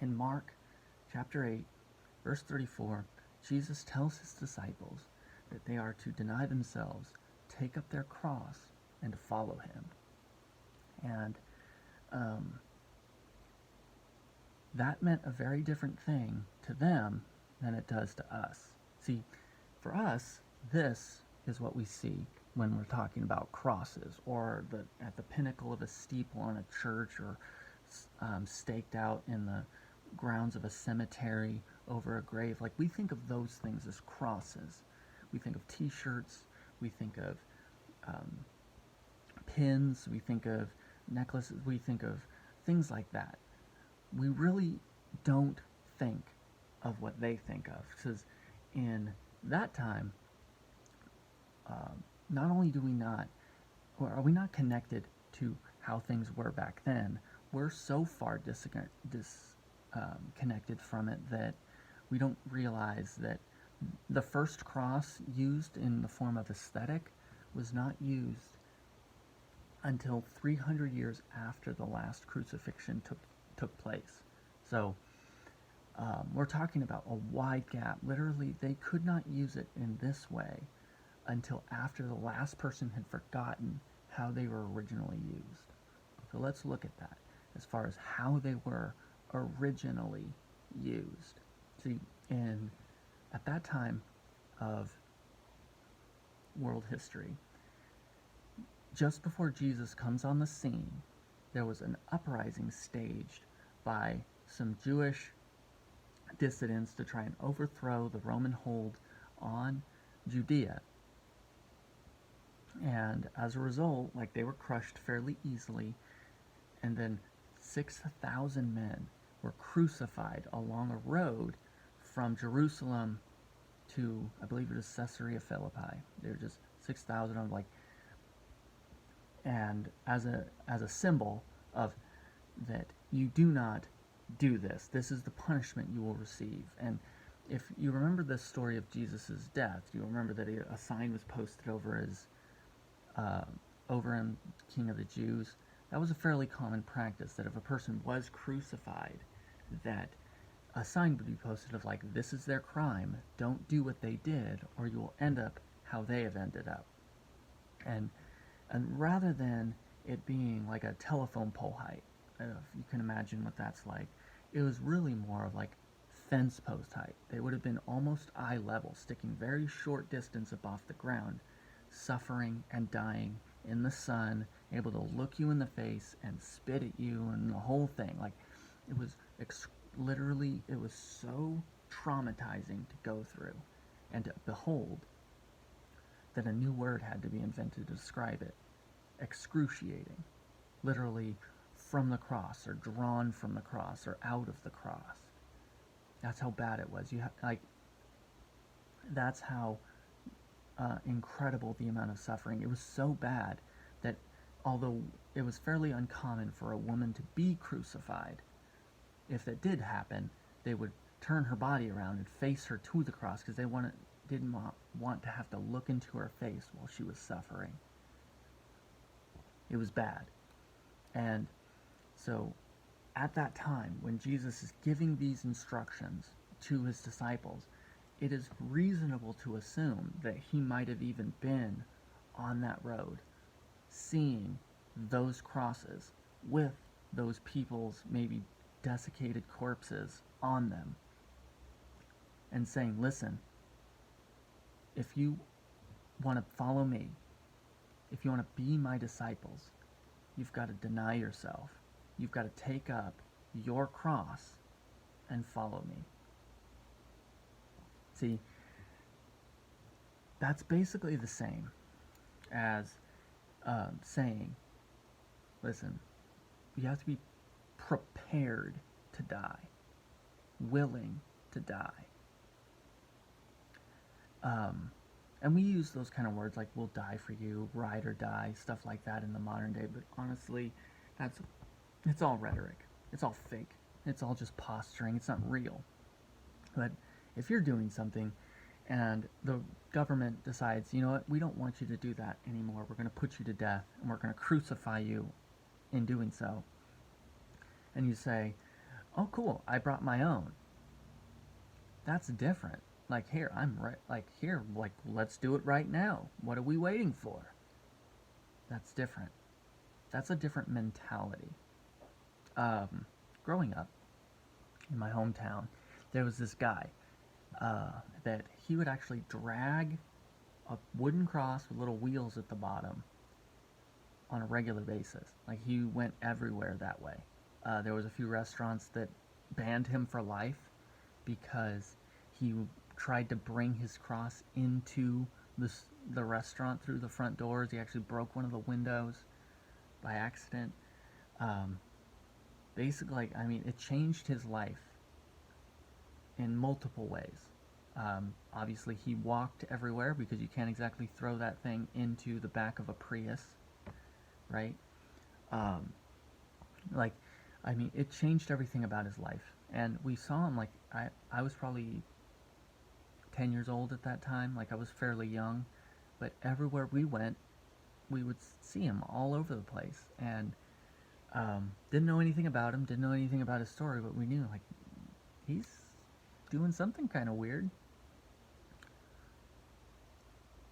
In Mark chapter 8, verse 34, Jesus tells his disciples that they are to deny themselves, take up their cross, and follow him. And um, that meant a very different thing to them than it does to us. See, for us, this is what we see when we're talking about crosses, or at the pinnacle of a steeple on a church, or staked out in the grounds of a cemetery over a grave. Like, we think of those things as crosses. We think of T-shirts. We think of um, pins. We think of necklaces. We think of things like that. We really don't think of what they think of, because in that time, not only do we not, or are we not connected to how things were back then, we're so far disconnected from it that we don't realize that the first cross used in the form of aesthetic was not used until 300 years after the last crucifixion took place. So we're talking about a wide gap. Literally, they could not use it in this way until after the last person had forgotten how they were originally used. So let's look at that as far as how they were originally used. See, at that time of world history, just before Jesus comes on the scene, there was an uprising staged by some Jewish dissidents to try and overthrow the Roman hold on Judea. And as a result, like, they were crushed fairly easily, and then 6,000 men were crucified along a road from Jerusalem to, I believe it was Caesarea Philippi. They were just 6,000 of them, like, and as a symbol of that you do not do this. This is the punishment you will receive. And if you remember the story of Jesus' death, you remember that a sign was posted over his over him, King of the Jews. That was a fairly common practice, that if a person was crucified, that a sign would be posted of, like, this is their crime, don't do what they did, or you will end up how they have ended up. And rather than it being like a telephone pole height, if you can imagine what that's like, it was really more of like fence post height. They would have been almost eye level, sticking very short distance above the ground, suffering and dying in the sun, able to look you in the face and spit at you and the whole thing. Like, it was literally, it was so traumatizing to go through and to behold that a new word had to be invented to describe it. Excruciating. Literally from the cross, or drawn from the cross, or out of the cross. That's how bad it was. That's how incredible the amount of suffering. It was so bad that although it was fairly uncommon for a woman to be crucified, if that did happen, they would turn her body around and face her to the cross, because they didn't want to have to look into her face while she was suffering. It was bad. And so at that time, when Jesus is giving these instructions to his disciples, it is reasonable to assume that he might have even been on that road, seeing those crosses with those people's maybe desiccated corpses on them, and saying, listen, if you want to follow me, if you want to be my disciples, you've got to deny yourself. You've got to take up your cross and follow me. See, that's basically the same as saying, listen, you have to be prepared to die, willing to die. And we use those kind of words like, we'll die for you, ride or die, stuff like that in the modern day, but honestly, it's all rhetoric. It's all fake. It's all just posturing. It's not real. But if you're doing something and the government decides, you know what, we don't want you to do that anymore, we're going to put you to death, and we're going to crucify you in doing so, and you say, oh cool, I brought my own. That's different. Like here, I'm right. Like here, like let's do it right now. What are we waiting for? That's different. That's a different mentality. Um, Growing up in my hometown, there was this guy that he would actually drag a wooden cross with little wheels at the bottom on a regular basis. Like he went everywhere that way. There was a few restaurants that banned him for life because he tried to bring his cross into the restaurant through the front doors. He actually broke one of the windows by accident. Um, Basically, like, I mean, it changed his life in multiple ways. Obviously, he walked everywhere because you can't exactly throw that thing into the back of a Prius, right? Um, like, I mean, it changed everything about his life. And we saw him, like, I was probably 10 years old at that time. Like, I was fairly young. But everywhere we went, we would see him all over the place. And didn't know anything about him, didn't know anything about his story, but we knew, like, he's doing something kind of weird.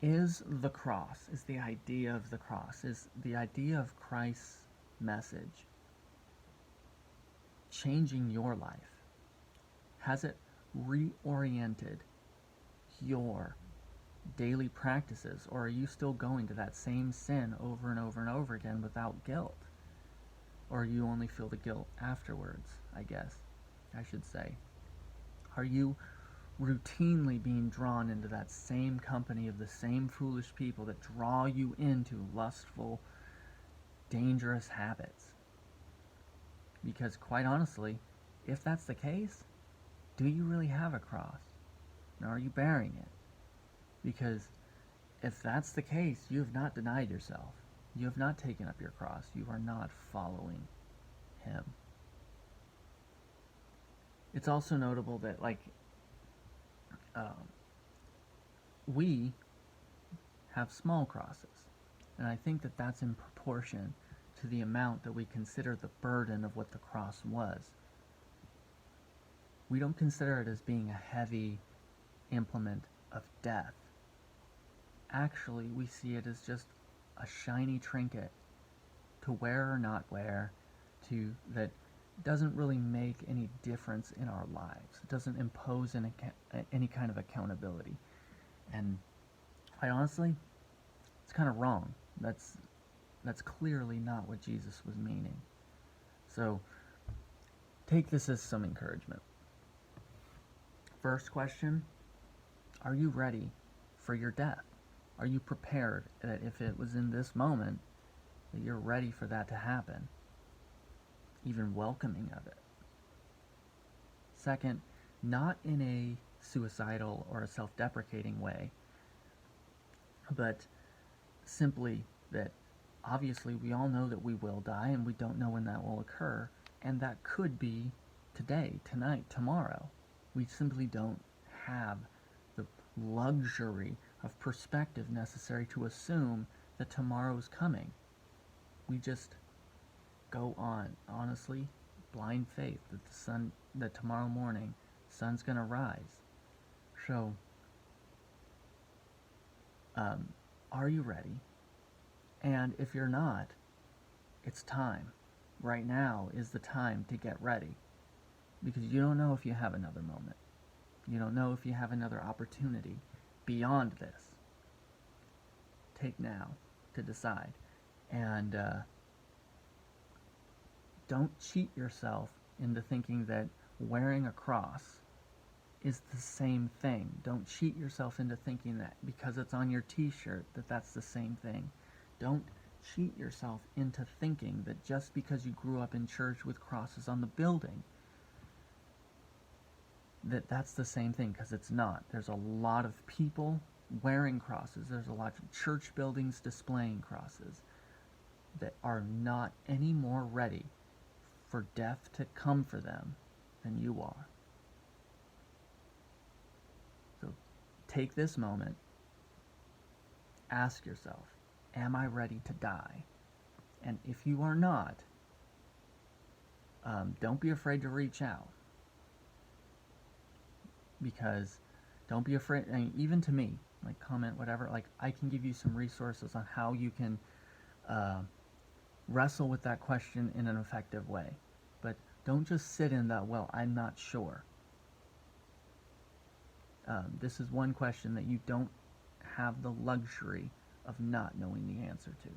Is the cross, is the idea of the cross, is the idea of Christ's message changing your life? Has it reoriented your daily practices, or are you still going to that same sin over and over and over again without guilt? Or you only feel the guilt afterwards, I guess I should say. Are you routinely being drawn into that same company of the same foolish people that draw you into lustful, dangerous habits? Because quite honestly, if that's the case, do you really have a cross? Or are you bearing it? Because if that's the case, you have not denied yourself. You have not taken up your cross. You are not following him. It's also notable that, like, we have small crosses. And I think that that's in proportion to the amount that we consider the burden of what the cross was. We don't consider it as being a heavy implement of death. Actually, we see it as just a shiny trinket to wear or not wear, to that doesn't really make any difference in our lives. It doesn't impose any kind of accountability. And quite honestly, it's kind of wrong. That's clearly not what Jesus was meaning. So take this as some encouragement. First question, are you ready for your death? Are you prepared that if it was in this moment that you're ready for that to happen? Even welcoming of it. Second, not in a suicidal or a self-deprecating way, but simply that obviously we all know that we will die and we don't know when that will occur, and that could be today, tonight, tomorrow. We simply don't have the luxury of perspective necessary to assume that tomorrow's coming. We just go on, honestly, blind faith that tomorrow morning, sun's gonna rise. So, are you ready? And if you're not, it's time. Right now is the time to get ready. Because you don't know if you have another moment. You don't know if you have another opportunity beyond this. Take now to decide. And don't cheat yourself into thinking that wearing a cross is the same thing. Don't cheat yourself into thinking that because it's on your t-shirt that that's the same thing. Don't cheat yourself into thinking that just because you grew up in church with crosses on the building that that's the same thing, because it's not. There's a lot of people wearing crosses. There's a lot of church buildings displaying crosses that are not any more ready for death to come for them than you are. So take this moment, ask yourself, am I ready to die? And if you are not, Don't be afraid to reach out, because don't be afraid. I mean, even to me, like comment whatever. Like I can give you some resources on how you can uh, wrestle with that question in an effective way. But don't just sit in that, well, I'm not sure. This is one question that you don't have the luxury of not knowing the answer to.